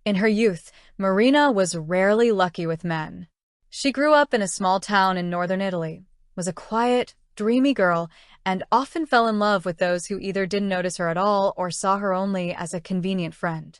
In her youth, Marina was rarely lucky with men. She grew up in a small town in northern Italy, was a quiet, dreamy girl, and often fell in love with those who either didn't notice her at all or saw her only as a convenient friend.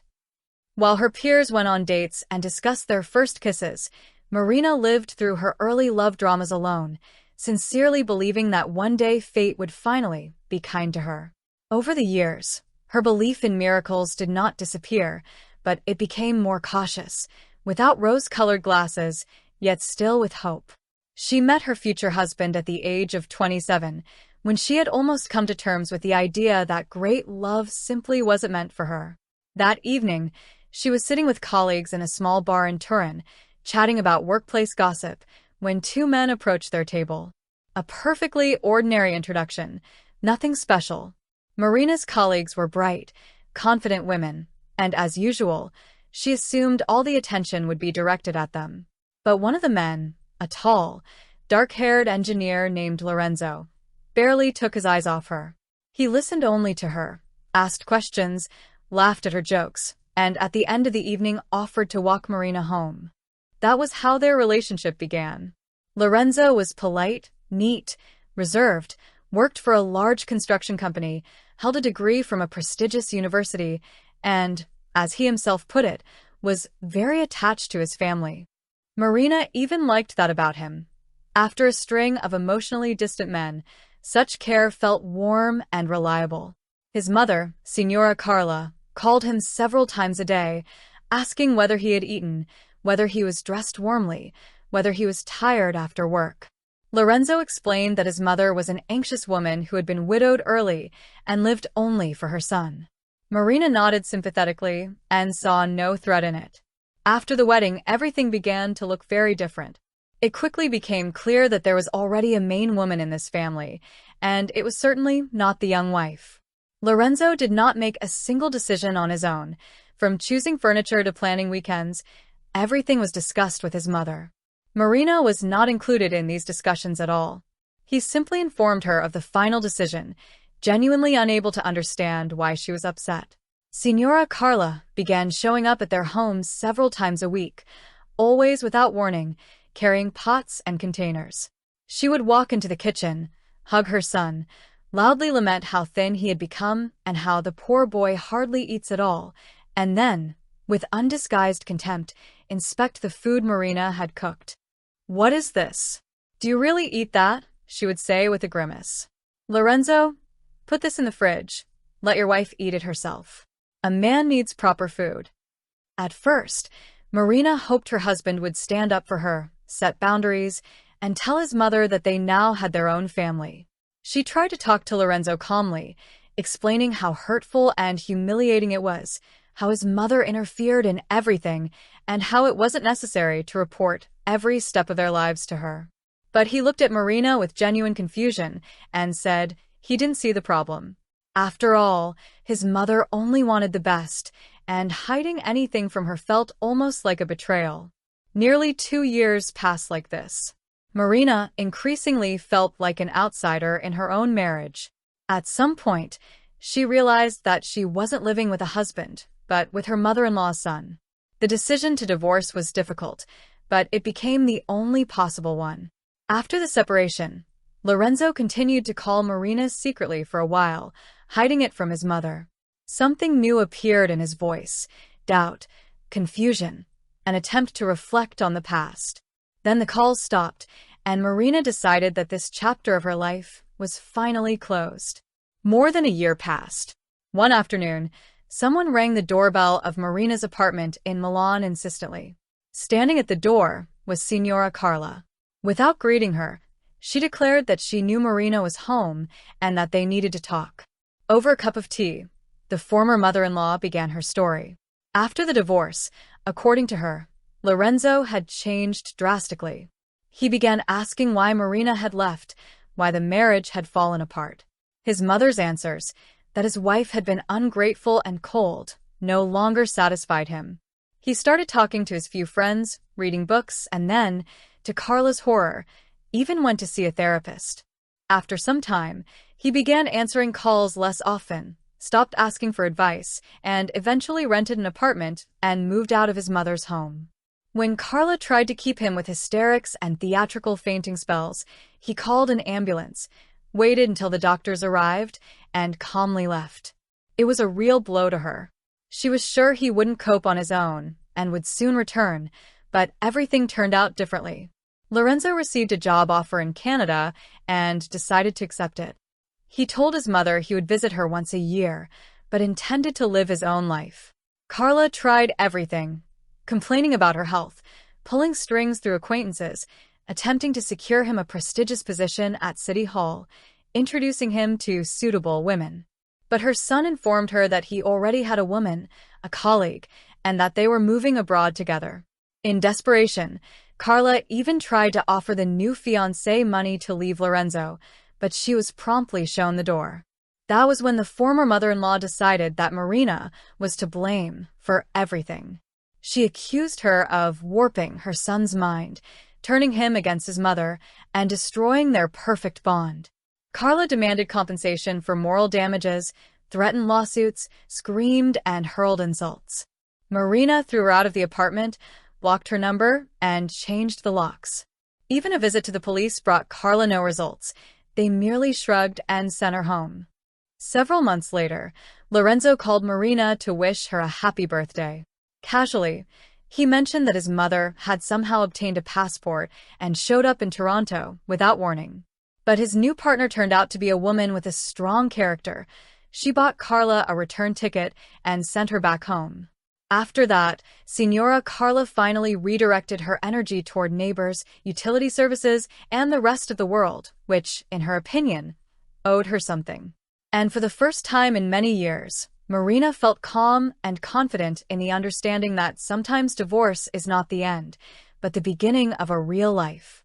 While her peers went on dates and discussed their first kisses, Marina lived through her early love dramas alone, sincerely believing that one day fate would finally be kind to her. Over the years, her belief in miracles did not disappear, but it became more cautious, without rose-colored glasses, yet still with hope. She met her future husband at the age of 27, when she had almost come to terms with the idea that great love simply wasn't meant for her. That evening, she was sitting with colleagues in a small bar in Turin, chatting about workplace gossip, when two men approached their table. A perfectly ordinary introduction, nothing special. Marina's colleagues were bright, confident women, and as usual, she assumed all the attention would be directed at them. But one of the men, a tall, dark-haired engineer named Lorenzo, barely took his eyes off her. He listened only to her, asked questions, laughed at her jokes, and at the end of the evening offered to walk Marina home. That was how their relationship began. Lorenzo was polite, neat, reserved, worked for a large construction company, held a degree from a prestigious university, and, as he himself put it, was very attached to his family. Marina even liked that about him. After a string of emotionally distant men, such care felt warm and reliable. His mother, Signora Carla, called him several times a day, asking whether he had eaten, whether he was dressed warmly, whether he was tired after work. Lorenzo explained that his mother was an anxious woman who had been widowed early and lived only for her son. Marina nodded sympathetically and saw no threat in it. After the wedding, everything began to look very different. It quickly became clear that there was already a main woman in this family, and it was certainly not the young wife. Lorenzo did not make a single decision on his own. From choosing furniture to planning weekends, everything was discussed with his mother. Marina was not included in these discussions at all. He simply informed her of the final decision, genuinely unable to understand why she was upset. Signora Carla began showing up at their homes several times a week, always without warning, carrying pots and containers. She would walk into the kitchen, hug her son, loudly lament how thin he had become and how the poor boy hardly eats at all, and then, with undisguised contempt, inspect the food Marina had cooked. "What is this? Do you really eat that?" she would say with a grimace. "Lorenzo, put this in the fridge. Let your wife eat it herself. A man needs proper food." At first, Marina hoped her husband would stand up for her, set boundaries, and tell his mother that they now had their own family. She tried to talk to Lorenzo calmly, explaining how hurtful and humiliating it was, how his mother interfered in everything, and how it wasn't necessary to report every step of their lives to her. But he looked at Marina with genuine confusion and said he didn't see the problem. After all, his mother only wanted the best, and hiding anything from her felt almost like a betrayal. Nearly 2 years passed like this. Marina increasingly felt like an outsider in her own marriage. At some point, she realized that she wasn't living with a husband, but with her mother-in-law's son. The decision to divorce was difficult, but it became the only possible one. After the separation, Lorenzo continued to call Marina secretly for a while, hiding it from his mother. Something new appeared in his voice: doubt, confusion, an attempt to reflect on the past. Then the calls stopped, and Marina decided that this chapter of her life was finally closed. More than a year passed. One afternoon, someone rang the doorbell of Marina's apartment in Milan insistently. Standing at the door was Signora Carla. Without greeting her, she declared that she knew Marina was home and that they needed to talk. Over a cup of tea, the former mother-in-law began her story. After the divorce, according to her, Lorenzo had changed drastically. He began asking why Marina had left, why the marriage had fallen apart. His mother's answers, that his wife had been ungrateful and cold, no longer satisfied him. He started talking to his few friends, reading books, and then, to Carla's horror, even went to see a therapist. After some time, he began answering calls less often, stopped asking for advice, and eventually rented an apartment and moved out of his mother's home. When Carla tried to keep him with hysterics and theatrical fainting spells, he called an ambulance, waited until the doctors arrived, and calmly left. It was a real blow to her. She was sure he wouldn't cope on his own and would soon return, but everything turned out differently. Lorenzo received a job offer in Canada and decided to accept it. He told his mother he would visit her once a year, but intended to live his own life. Carla tried everything, complaining about her health, pulling strings through acquaintances, attempting to secure him a prestigious position at City Hall, introducing him to suitable women. But her son informed her that he already had a woman, a colleague, and that they were moving abroad together. In desperation, Carla even tried to offer the new fiancé money to leave Lorenzo, but she was promptly shown the door. That was when the former mother-in-law decided that Marina was to blame for everything. She accused her of warping her son's mind, turning him against his mother, and destroying their perfect bond. Carla demanded compensation for moral damages, threatened lawsuits, screamed, and hurled insults. Marina threw her out of the apartment, blocked her number, and changed the locks. Even a visit to the police brought Carla no results. They merely shrugged and sent her home. Several months later, Lorenzo called Marina to wish her a happy birthday. Casually, he mentioned that his mother had somehow obtained a passport and showed up in Toronto without warning. But his new partner turned out to be a woman with a strong character. She bought Carla a return ticket and sent her back home. After that, Señora Carla finally redirected her energy toward neighbors, utility services, and the rest of the world, which, in her opinion, owed her something. And for the first time in many years, Marina felt calm and confident in the understanding that sometimes divorce is not the end, but the beginning of a real life.